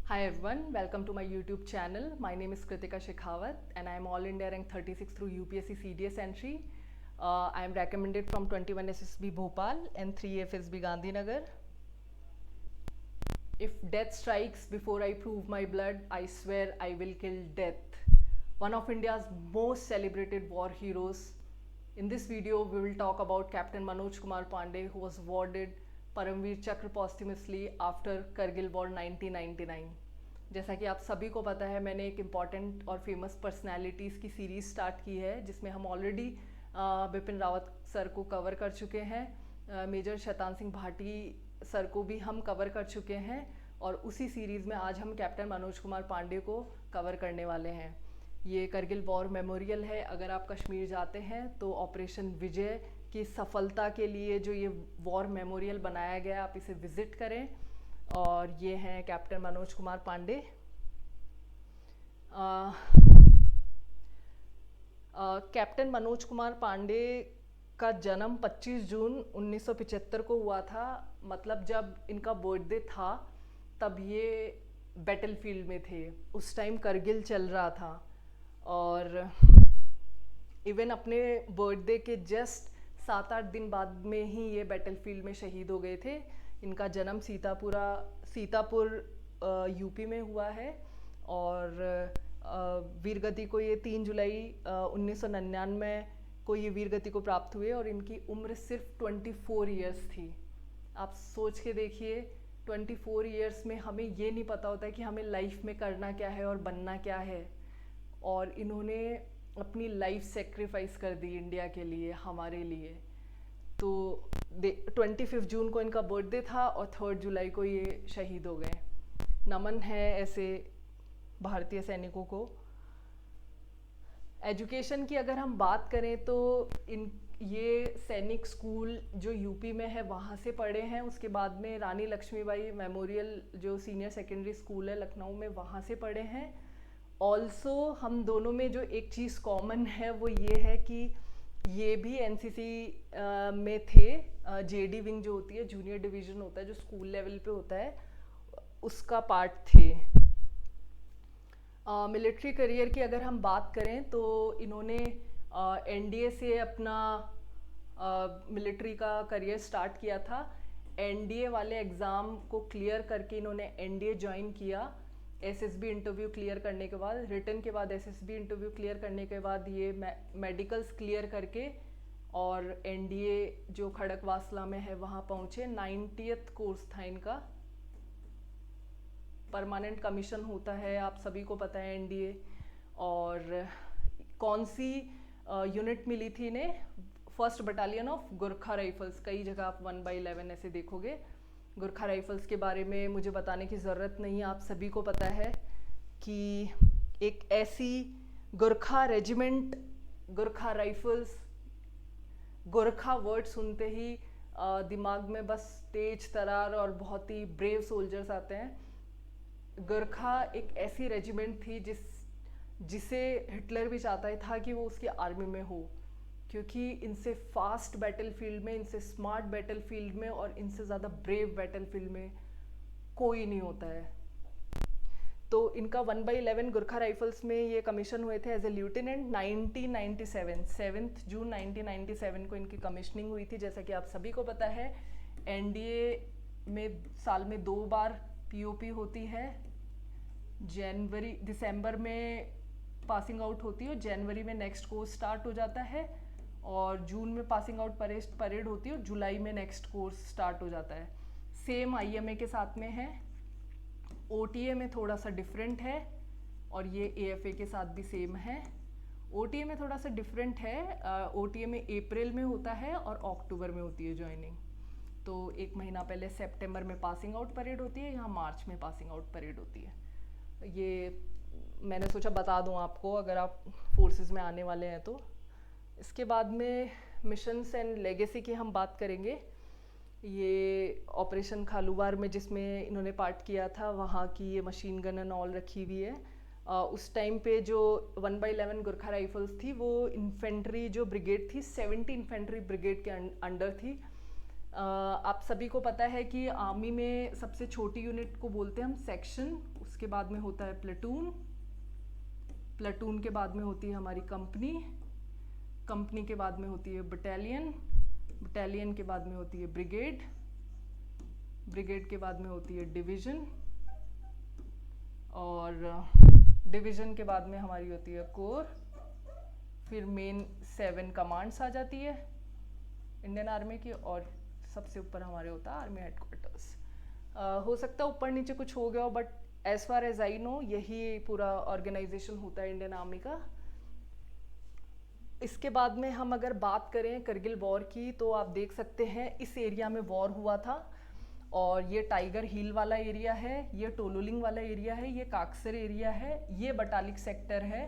Hi everyone, welcome to my YouTube channel. My name is Kritika Shekhawat and I am All India rank 36 through UPSC CDS entry. I am recommended from 21 SSB Bhopal and 3 FSB Gandhinagar. If death strikes before I prove my blood, I swear I will kill death. One of India's most celebrated war heroes. In this video, we will talk about Captain Manoj Kumar Pandey, who was awarded Paramvir चक्र posthumously after Kargil war 1999। जैसा कि आप सभी को पता है, मैंने एक इम्पॉर्टेंट और फेमस पर्सनैलिटीज़ की सीरीज़ स्टार्ट की है जिसमें हम ऑलरेडी बिपिन रावत सर को कवर कर चुके हैं, मेजर शैतान सिंह भाटी सर को भी हम कवर कर चुके हैं और उसी सीरीज़ में आज हम कैप्टन मनोज कुमार पांडे को कवर करने वाले हैं। ये करगिल वॉर मेमोरियल है। अगर आप कश्मीर जाते हैं तो ऑपरेशन विजय की सफलता के लिए जो ये वॉर मेमोरियल बनाया गया, आप इसे विज़िट करें। और ये हैं कैप्टन मनोज कुमार पांडे। कैप्टन मनोज कुमार पांडे का जन्म 25 जून 1975 को हुआ था। मतलब जब इनका बर्थडे था तब ये बैटलफील्ड में थे। उस टाइम करगिल चल रहा था और इवन अपने बर्थडे के जस्ट 7-8 दिन बाद में ही ये बैटलफील्ड में शहीद हो गए थे। इनका जन्म सीतापुर यूपी में हुआ है और वीरगति को ये 3 जुलाई 1999 को ये वीरगति को प्राप्त हुए और इनकी उम्र सिर्फ 24 ईयर्स थी। आप सोच के देखिए, 24 ईयर्स में हमें ये नहीं पता होता है कि हमें लाइफ में करना क्या है और बनना क्या है, और इन्होंने अपनी लाइफ सेक्रीफाइस कर दी इंडिया के लिए, हमारे लिए। तो 25 जून को इनका बर्थडे था और 3 जुलाई को ये शहीद हो गए। नमन है ऐसे भारतीय सैनिकों को। एजुकेशन की अगर हम बात करें तो ये सैनिक स्कूल जो यूपी में है वहाँ से पढ़े हैं। उसके बाद में रानी लक्ष्मीबाई मेमोरियल जो सीनियर सेकेंडरी स्कूल है लखनऊ में, वहाँ से पढ़े हैं। ऑल्सो हम दोनों में जो एक चीज़ कॉमन है वो ये है कि ये भी एनसीसी में थे। जेडी विंग जो होती है, जूनियर डिवीज़न होता है जो स्कूल लेवल पे होता है, उसका पार्ट थे। मिलिट्री करियर की अगर हम बात करें तो इन्होंने एनडीए से अपना मिलिट्री का करियर स्टार्ट किया था। एनडीए वाले एग्ज़ाम को क्लियर करके इन्होंने एनडीए ज्वाइन किया। एसएसबी इंटरव्यू क्लियर करने के बाद, रिटर्न के बाद एसएसबी इंटरव्यू क्लियर करने के बाद ये मेडिकल्स क्लियर करके और एनडीए जो खड़कवासला में है वहाँ पहुँचे। 90th कोर्स था इनका। परमानेंट कमीशन होता है, आप सभी को पता है एनडीए। और कौन सी यूनिट मिली थी इन्हें? 1st battalion of Gorkha rifles. कई जगह आप 1/11 ऐसे देखोगे। गोरखा राइफल्स के बारे में मुझे बताने की ज़रूरत नहीं, आप सभी को पता है कि एक ऐसी Gorkha regiment, Gorkha rifles, Gorkha word सुनते ही दिमाग में बस तेज तरार और बहुत ही ब्रेव सोल्जर्स आते हैं। गोरखा एक ऐसी रेजिमेंट थी जिसे हिटलर भी चाहता था कि वो उसकी आर्मी में हो, क्योंकि इनसे फास्ट बैटलफील्ड में, इनसे स्मार्ट बैटलफील्ड में और इनसे ज़्यादा ब्रेव बैटलफील्ड में कोई नहीं होता है। तो इनका 1/11 गोरखा राइफल्स में ये कमीशन हुए थे एज ए ल्यूटेनेंट 1997। 7 जून 1997 को इनकी कमीशनिंग हुई थी। जैसा कि आप सभी को पता है, एनडीए में साल में 2 बार पीओपी होती है। दिसंबर में पासिंग आउट होती है और जनवरी में नेक्स्ट कोर्स स्टार्ट हो जाता है, और जून में पासिंग आउट परेड होती है और जुलाई में नेक्स्ट कोर्स स्टार्ट हो जाता है। सेम आईएमए के साथ में है। ओटीए में थोड़ा सा डिफरेंट है और ये एएफए के साथ भी सेम है। ओटीए में थोड़ा सा डिफरेंट है। ओटीए में अप्रैल में होता है और अक्टूबर में होती है ज्वाइनिंग। तो 1 महीना पहले सितंबर में पासिंग आउट परेड होती है, यहाँ मार्च में पासिंग आउट परेड होती है। ये मैंने सोचा बता दूं आपको अगर आप फोर्सेस में आने वाले हैं तो। इसके बाद में मिशंस एंड लेगेसी की हम बात करेंगे। ये ऑपरेशन खालूवार में जिसमें इन्होंने पार्ट किया था, वहाँ की ये मशीन गन एंड ऑल रखी हुई है। उस टाइम पे जो 1/11 गोरखा राइफल्स थी वो इन्फेंट्री जो ब्रिगेड थी, 70 इन्फेंट्री ब्रिगेड के अंडर थी। आप सभी को पता है कि आर्मी में सबसे छोटी यूनिट को बोलते हैं हम सेक्शन, उसके बाद में होता है प्लेटून, प्लेटून के बाद में होती है हमारी कंपनी, कंपनी के बाद में होती है बटालियन, बटालियन के बाद में होती है ब्रिगेड, ब्रिगेड के बाद में होती है डिवीज़न, और डिवीज़न के बाद में हमारी होती है कोर, फिर मेन 7 कमांड्स आ जाती है इंडियन आर्मी की, और सबसे ऊपर हमारे होता है आर्मी हेडक्वार्टर्स। हो सकता है ऊपर नीचे कुछ हो गया हो, but as far as I know यही पूरा ऑर्गेनाइजेशन होता है इंडियन आर्मी का। इसके बाद में हम अगर बात करें करगिल वॉर की, तो आप देख सकते हैं इस एरिया में वॉर हुआ था, और ये टाइगर हिल वाला एरिया है, ये टोलोलिंग वाला एरिया है, ये काक्सर एरिया है, ये बटालिक सेक्टर है।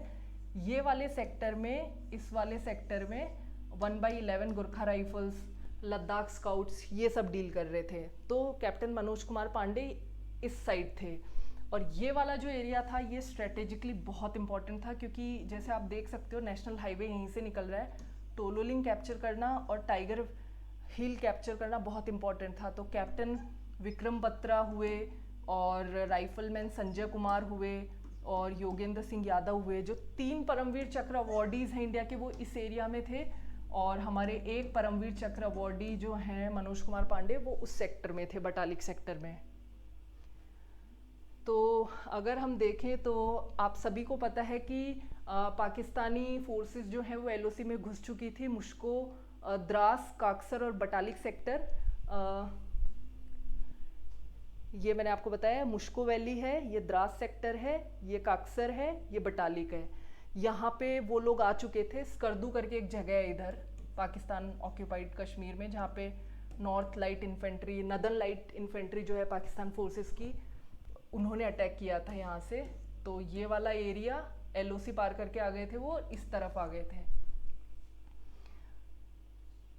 ये वाले सेक्टर में, इस वाले सेक्टर में 1/11 गुरखा राइफल्स, लद्दाख स्काउट्स, ये सब डील कर रहे थे। तो कैप्टन मनोज कुमार पांडे इस साइड थे, और ये वाला जो एरिया था ये स्ट्रेटेजिकली बहुत इंपॉर्टेंट था, क्योंकि जैसे आप देख सकते हो नेशनल हाईवे यहीं से निकल रहा है। टोलोलिंग कैप्चर करना और टाइगर हिल कैप्चर करना बहुत इंपॉर्टेंट था। तो कैप्टन विक्रम बत्रा हुए, और राइफलमैन संजय कुमार हुए, और योगेंद्र सिंह यादव हुए, जो 3 परमवीर चक्र अवॉर्डीज़ हैं इंडिया के, वो इस एरिया में थे। और हमारे 1 परमवीर चक्र अवॉर्डी जो हैं मनोज कुमार पांडे, वो उस सेक्टर में थे, बटालिक सेक्टर में। तो अगर हम देखें तो आप सभी को पता है कि पाकिस्तानी फोर्सेस जो हैं वो एलओसी में घुस चुकी थी। मुश्को, द्रास, काक्सर और बटालिक सेक्टर, ये मैंने आपको बताया मुश्को वैली है, ये द्रास सेक्टर है, ये काक्सर है, ये बटालिक है। यहाँ पे वो लोग आ चुके थे। स्कर्दू करके एक जगह है इधर पाकिस्तान ऑक्यूपाइड कश्मीर में, जहाँ पे north light infantry, northern light infantry जो है पाकिस्तान फोर्सेस की, उन्होंने अटैक किया था यहाँ से। तो ये वाला एरिया एलओसी पार करके आ गए थे, वो इस तरफ आ गए थे।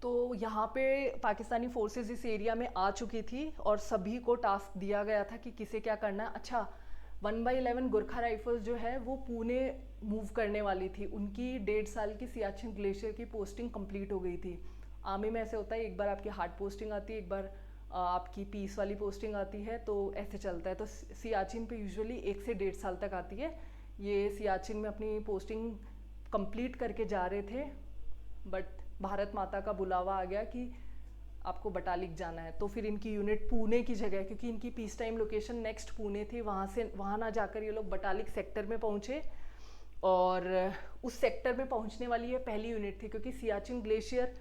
तो यहाँ पे पाकिस्तानी फोर्सेस इस एरिया में आ चुकी थी, और सभी को टास्क दिया गया था कि किसे क्या करना है। अच्छा, 1/11 गुरखा राइफल्स जो है वो पुणे मूव करने वाली थी। उनकी 1.5 साल की सियाचिन ग्लेशियर की पोस्टिंग कंप्लीट हो गई थी। आर्मी में ऐसे होता है, एक बार आपकी हार्ड पोस्टिंग आती है, एक बार आपकी पीस वाली पोस्टिंग आती है, तो ऐसे चलता है। तो सियाचिन पे यूजुअली 1 से 1.5 साल तक आती है। ये सियाचिन में अपनी पोस्टिंग कंप्लीट करके जा रहे थे, बट भारत माता का बुलावा आ गया कि आपको बटालिक जाना है। तो फिर इनकी यूनिट पुणे की जगह, क्योंकि इनकी peace time location next Pune थी, वहाँ ना जाकर ये लोग बटालिक सेक्टर में पहुँचे, और उस सेक्टर में पहुँचने वाली ये पहली यूनिट थी। क्योंकि सियाचिन ग्लेशियर,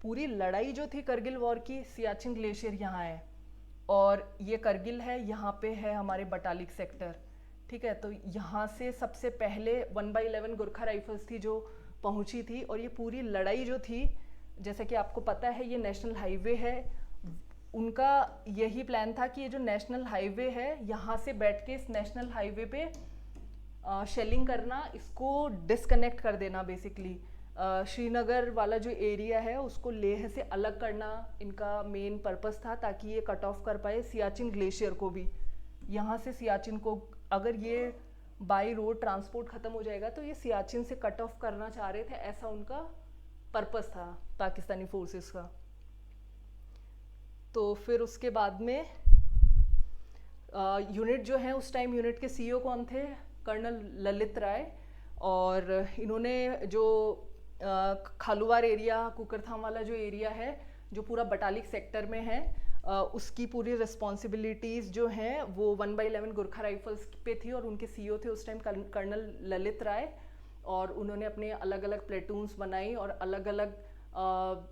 पूरी लड़ाई जो थी करगिल वॉर की, सियाचिन ग्लेशियर यहाँ है, और ये करगिल है, यहाँ पे है हमारे बटालिक सेक्टर। ठीक है, तो यहाँ से सबसे पहले 1/11 गुरखा राइफल्स थी जो पहुंची थी। और ये पूरी लड़ाई जो थी, जैसे कि आपको पता है ये नेशनल हाईवे है, उनका यही प्लान था कि ये जो नेशनल हाईवे है, यहाँ से बैठ के इस नेशनल हाईवे पे शेलिंग करना, इसको डिस्कनेक्ट कर देना बेसिकली। श्रीनगर वाला जो एरिया है उसको लेह से अलग करना इनका मेन पर्पस था, ताकि ये कट ऑफ कर पाए सियाचिन ग्लेशियर को भी। यहाँ से सियाचिन को, अगर ये बाई रोड ट्रांसपोर्ट ख़त्म हो जाएगा तो ये सियाचिन से कट ऑफ करना चाह रहे थे, ऐसा उनका पर्पस था पाकिस्तानी फोर्सेस का। तो फिर उसके बाद में यूनिट जो है, उस टाइम यूनिट के सीईओ कौन थे? कर्नल ललित राय। और इन्होंने जो खालूवार एरिया, कुकरथाम वाला जो एरिया है, जो पूरा बटालिक सेक्टर में है, उसकी पूरी रिस्पॉन्सिबिलिटीज़ जो हैं वो 1/11 गुरखा राइफल्स पे थी, और उनके सीईओ थे उस टाइम कर्नल ललित राय। और उन्होंने अपने अलग अलग प्लेटून्स बनाई और अलग अलग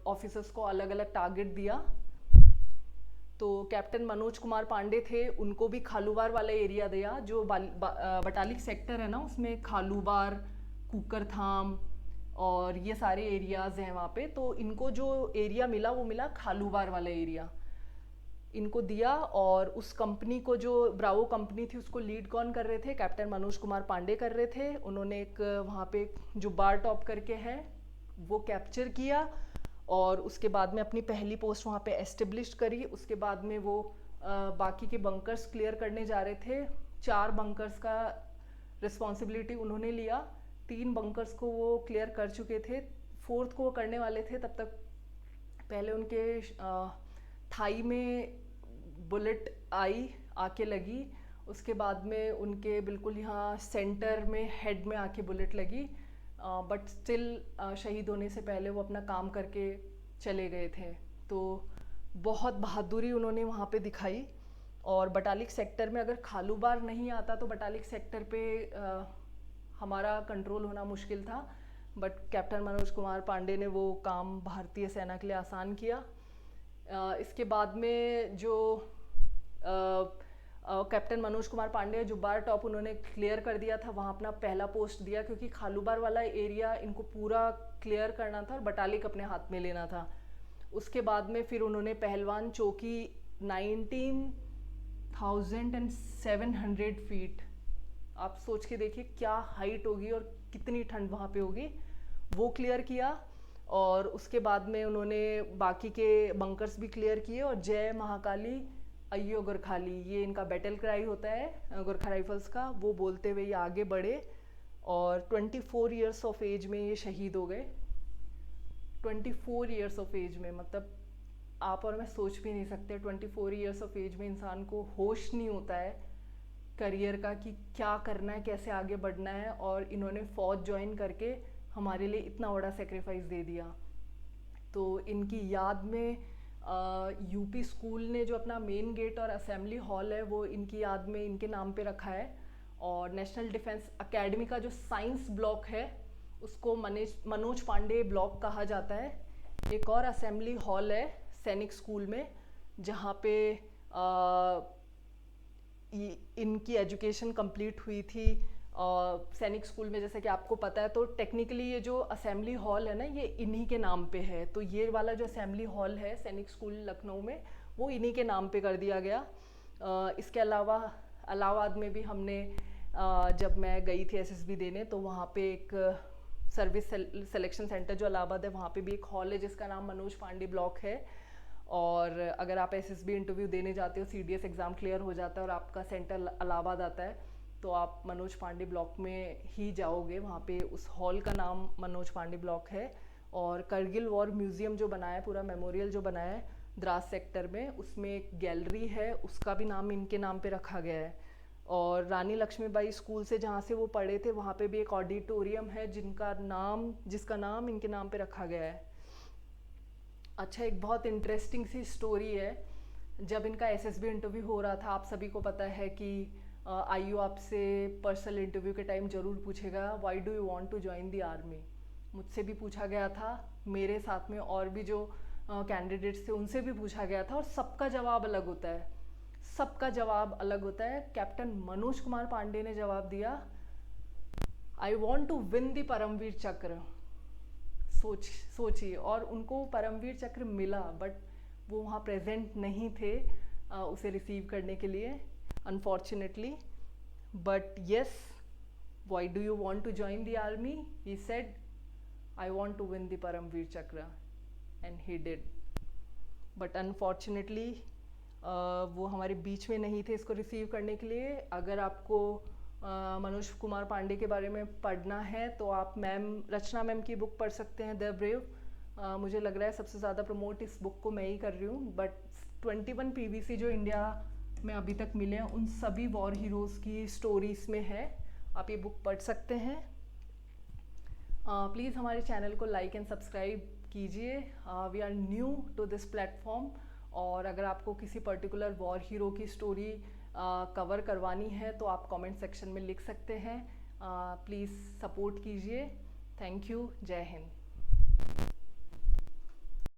ऑफिसर्स को अलग अलग टारगेट दिया। तो कैप्टन मनोज कुमार पांडे थे, उनको भी खालूवार वाला एरिया दिया, जो बटालिक सेक्टर है ना, उसमें खालूवार, कुकरथाम और ये सारे एरियाज़ हैं वहाँ पे। तो इनको जो एरिया मिला वो मिला खालूवार वाला एरिया इनको दिया। और उस कंपनी को, जो ब्रावो कंपनी थी, उसको लीड कौन कर रहे थे? कैप्टन मनोज कुमार पांडे कर रहे थे। उन्होंने एक वहाँ पे जो बार टॉप करके है वो कैप्चर किया, और उसके बाद में अपनी पहली पोस्ट वहाँ पे एस्टेब्लिश करी। उसके बाद में वो बाकी के बंकर्स क्लियर करने जा रहे थे। 4 बंकर्स का रिस्पॉन्सिबिलिटी उन्होंने लिया, 3 बंकर्स को वो क्लियर कर चुके थे, 4th को वो करने वाले थे। तब तक पहले उनके थाई में बुलेट आई, आके लगी। उसके बाद में उनके बिल्कुल यहाँ सेंटर में हेड में आके बुलेट लगी, बट स्टिल शहीद होने से पहले वो अपना काम करके चले गए थे। तो बहुत बहादुरी उन्होंने वहाँ पे दिखाई। और बटालिक सेक्टर में अगर खालूबार नहीं आता तो बटालिक सेक्टर पे हमारा कंट्रोल होना मुश्किल था, बट कैप्टन मनोज कुमार पांडे ने वो काम भारतीय सेना के लिए आसान किया। इसके बाद में जो कैप्टन मनोज कुमार पांडे जुब्बार टॉप उन्होंने क्लियर कर दिया था, वहाँ अपना पहला पोस्ट दिया, क्योंकि खालूबार वाला एरिया इनको पूरा क्लियर करना था और बटालिक अपने हाथ में लेना था। उसके बाद में फिर उन्होंने पहलवान चौकी 19,700 फीट, आप सोच के देखिए क्या हाइट होगी और कितनी ठंड वहाँ पे होगी, वो क्लियर किया। और उसके बाद में उन्होंने बाकी के बंकर्स भी क्लियर किए। और जय महाकाली अयो गोरखाली, ये इनका बैटल क्राई होता है गोरखा राइफल्स का, वो बोलते हुए ये आगे बढ़े और 24 ईयर्स ऑफ एज में ये शहीद हो गए। 24 ईयर्स ऑफ एज में, मतलब आप और मैं सोच भी नहीं सकते 24 ईयर्स ऑफ एज में इंसान को होश नहीं होता है करियर का कि क्या करना है, कैसे आगे बढ़ना है। और इन्होंने फौज ज्वाइन करके हमारे लिए इतना बड़ा सेक्रीफाइस दे दिया। तो इनकी याद में यूपी स्कूल ने जो अपना मेन गेट और असेंबली हॉल है वो इनकी याद में इनके नाम पे रखा है। और नेशनल डिफेंस एकेडमी का जो साइंस ब्लॉक है उसको मनोज पांडे ब्लॉक कहा जाता है। एक और असेंबली हॉल है सैनिक स्कूल में, जहाँ पे इनकी एजुकेशन कंप्लीट हुई थी सैनिक स्कूल में। जैसे कि आपको पता है तो टेक्निकली ये जो असेंबली हॉल है ना ये इन्हीं के नाम पे है। तो ये वाला जो असेंबली हॉल है सैनिक स्कूल लखनऊ में वो इन्हीं के नाम पे कर दिया गया। इसके अलावा इलाहाबाद में भी हमने जब मैं गई थी एसएसबी देने तो वहाँ पे एक सर्विस सिलेक्शन सेंटर जो इलाहाबाद है वहाँ पे भी एक हॉल है जिसका नाम मनोज पांडे ब्लॉक है। और अगर आप एसएसबी इंटरव्यू देने जाते हो, सीडीएस एग्ज़ाम क्लियर हो जाता है और आपका सेंटर इलाहाबाद आता है तो आप मनोज पांडे ब्लॉक में ही जाओगे। वहाँ पे उस हॉल का नाम मनोज पांडे ब्लॉक है। और करगिल वॉर म्यूज़ियम जो बनाया है, पूरा मेमोरियल जो बनाया है द्रास सेक्टर में, उसमें एक गैलरी है, उसका भी नाम इनके नाम पे रखा गया है। और रानी लक्ष्मीबाई स्कूल से जहाँ से वो पढ़े थे वहाँ पे भी एक ऑडिटोरियम है जिसका नाम इनके नाम पे रखा गया है। अच्छा, एक बहुत इंटरेस्टिंग सी स्टोरी है। जब इनका एसएसबी इंटरव्यू हो रहा था, आप सभी को पता है कि आईयू आपसे पर्सनल इंटरव्यू के टाइम ज़रूर पूछेगा why do you want to join the army. मुझसे भी पूछा गया था, मेरे साथ में और भी जो कैंडिडेट्स थे उनसे भी पूछा गया था, और सबका जवाब अलग होता है। सबका जवाब अलग होता है। कैप्टन मनोज कुमार पांडे ने जवाब दिया I want to win the Paramvir Chakra. सोचिए, और उनको परमवीर चक्र मिला, बट वो वहाँ प्रेजेंट नहीं थे उसे रिसीव करने के लिए unfortunately. But yes, why do you want to join the army, he said I want to win the Paramvir Chakra and he did. But unfortunately वो हमारे बीच में नहीं थे इसको रिसीव करने के लिए। अगर आपको मनोज कुमार पांडे के बारे में पढ़ना है तो आप रचना मैम की बुक पढ़ सकते हैं, द ब्रेव। मुझे लग रहा है सबसे ज़्यादा प्रमोट इस बुक को मैं ही कर रही हूँ। बट 21 पीवीसी जो इंडिया में अभी तक मिले हैं उन सभी वॉर हीरोज़ की स्टोरी इसमें है, आप ये बुक पढ़ सकते हैं। प्लीज़ हमारे चैनल को लाइक एंड सब्सक्राइब कीजिए। We are new to this platform. और अगर आपको किसी पर्टिकुलर वॉर हीरो की स्टोरी कवर करवानी है तो आप कमेंट सेक्शन में लिख सकते हैं। प्लीज़ सपोर्ट कीजिए। Thank you. जय हिंद।